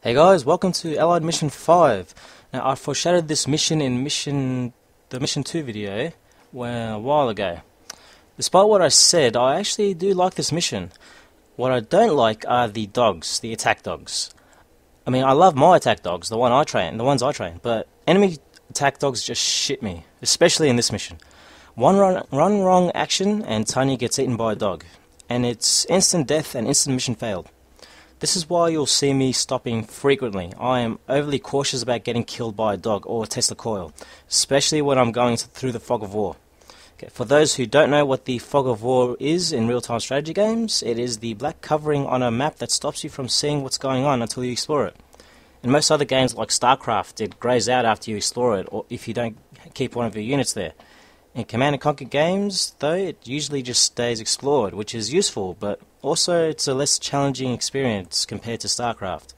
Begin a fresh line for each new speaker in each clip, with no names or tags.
Hey guys, welcome to Allied Mission 5. Now I foreshadowed this mission in the Mission 2 video a while ago. Despite what I said, I actually do like this mission. What I don't like are the dogs, the attack dogs. I mean, I love my attack dogs, the ones I train, but enemy attack dogs just shit me, especially in this mission. One wrong action and Tanya gets eaten by a dog, and it's instant death and instant mission failed. This is why you'll see me stopping frequently. I am overly cautious about getting killed by a dog or a Tesla coil, especially when I'm going through the fog of war. Okay, for those who don't know what the fog of war is in real-time strategy games, it is the black covering on a map that stops you from seeing what's going on until you explore it. In most other games like StarCraft, it greys out after you explore it, or if you don't keep one of your units there. In Command & Conquer games, though, it usually just stays explored, which is useful, but also it's a less challenging experience compared to StarCraft.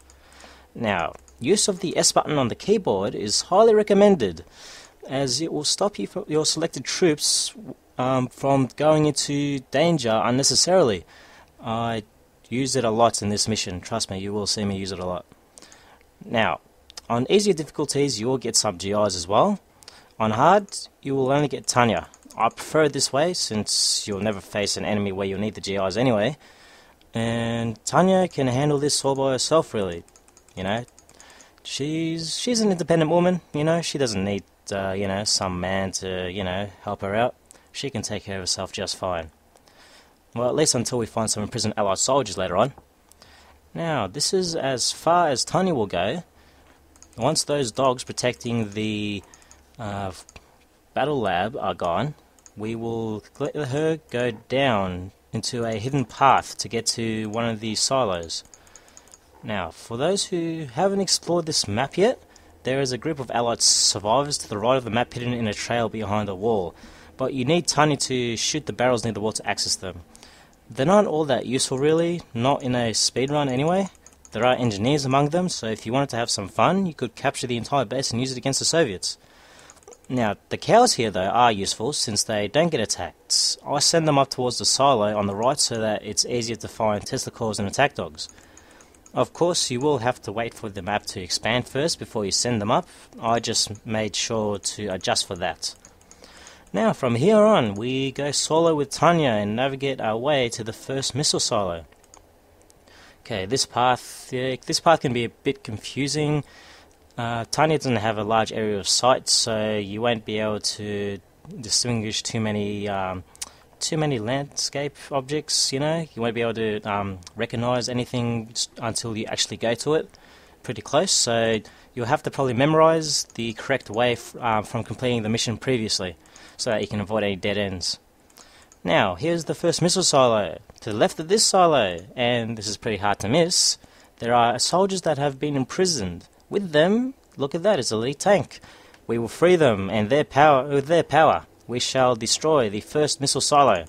Now, use of the S button on the keyboard is highly recommended, as it will stop you your selected troops from going into danger unnecessarily. I use it a lot in this mission, trust me, you will see me use it a lot. Now, on easier difficulties you will get some GIs as well. On hard, you will only get Tanya. I prefer it this way since you'll never face an enemy where you'll need the GIs anyway. And Tanya can handle this all by herself really. You know, she's an independent woman, you know, she doesn't need, some man to, help her out. She can take care of herself just fine. Well, at least until we find some imprisoned Allied soldiers later on. Now, this is as far as Tanya will go. Once those dogs protecting the battle lab are gone, we will let her go down into a hidden path to get to one of these silos. Now, for those who haven't explored this map yet, there is a group of Allied survivors to the right of the map hidden in a trail behind a wall, but you need Tanya to shoot the barrels near the wall to access them. They're not all that useful really, not in a speedrun anyway. There are engineers among them, so if you wanted to have some fun, you could capture the entire base and use it against the Soviets. Now, the cows here, though, are useful since they don't get attacked. I send them up towards the silo on the right so that it's easier to find Tesla coils and attack dogs. Of course, you will have to wait for the map to expand first before you send them up. I just made sure to adjust for that. Now, from here on, we go solo with Tanya and navigate our way to the first missile silo. Okay, this path can be a bit confusing. Tanya doesn't have a large area of sight, so you won't be able to distinguish too many landscape objects, you know. You won't be able to recognize anything until you actually go to it pretty close, so you'll have to probably memorize the correct way from completing the mission previously, so that you can avoid any dead ends. Now, here's the first missile silo. To the left of this silo, and this is pretty hard to miss, there are soldiers that have been imprisoned. With them, look at that, it's a elite tank. We will free them, and with their power, we shall destroy the first missile silo.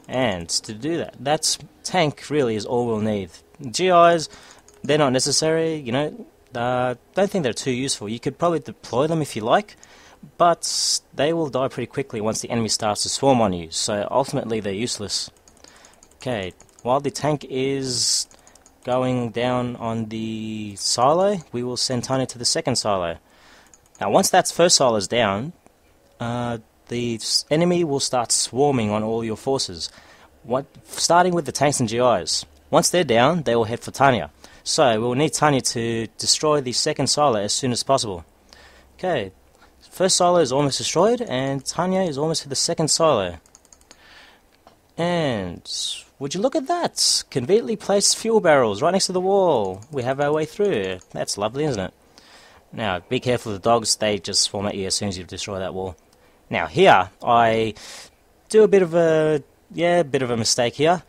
And to do that, tank really is all we'll need. GIs, they're not necessary, don't think they're too useful. You could probably deploy them if you like, but they will die pretty quickly once the enemy starts to swarm on you, so ultimately they're useless. Okay, while the tank is going down on the silo, we will send Tanya to the second silo. Now, once that first silo is down, the enemy will start swarming on all your forces, starting with the tanks and GIs. Once they're down, they will head for Tanya. So, we will need Tanya to destroy the second silo as soon as possible. Okay, first silo is almost destroyed, and Tanya is almost to the second silo. And would you look at that? Conveniently placed fuel barrels right next to the wall. We have our way through. That's lovely, isn't it? Now, be careful of the dogs. They just swarm at you as soon as you destroy that wall. Now, here, I do a bit of a mistake here.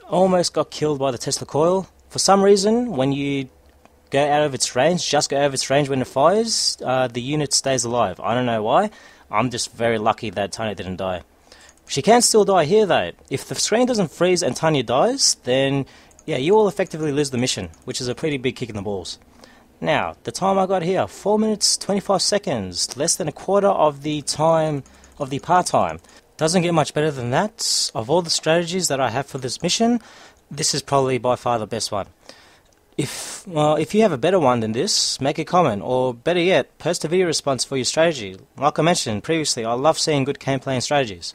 Almost got killed by the Tesla coil. For some reason, when you go out of its range, just go over its range when it fires, the unit stays alive. I don't know why. I'm just very lucky that Tanya didn't die. She can still die here though. If the screen doesn't freeze and Tanya dies, then yeah, you will effectively lose the mission, which is a pretty big kick in the balls. Now, the time I got here, 4 minutes 25 seconds, less than a quarter of the time of the part-time. Doesn't get much better than that. Of all the strategies that I have for this mission, this is probably by far the best one. If you have a better one than this, make a comment, or better yet, post a video response for your strategy. Like I mentioned previously, I love seeing good campaign strategies.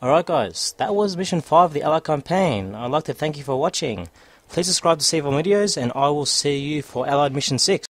Alright guys, that was Mission 5 of the Allied campaign. I'd like to thank you for watching. Please subscribe to see more videos, and I will see you for Allied Mission 6.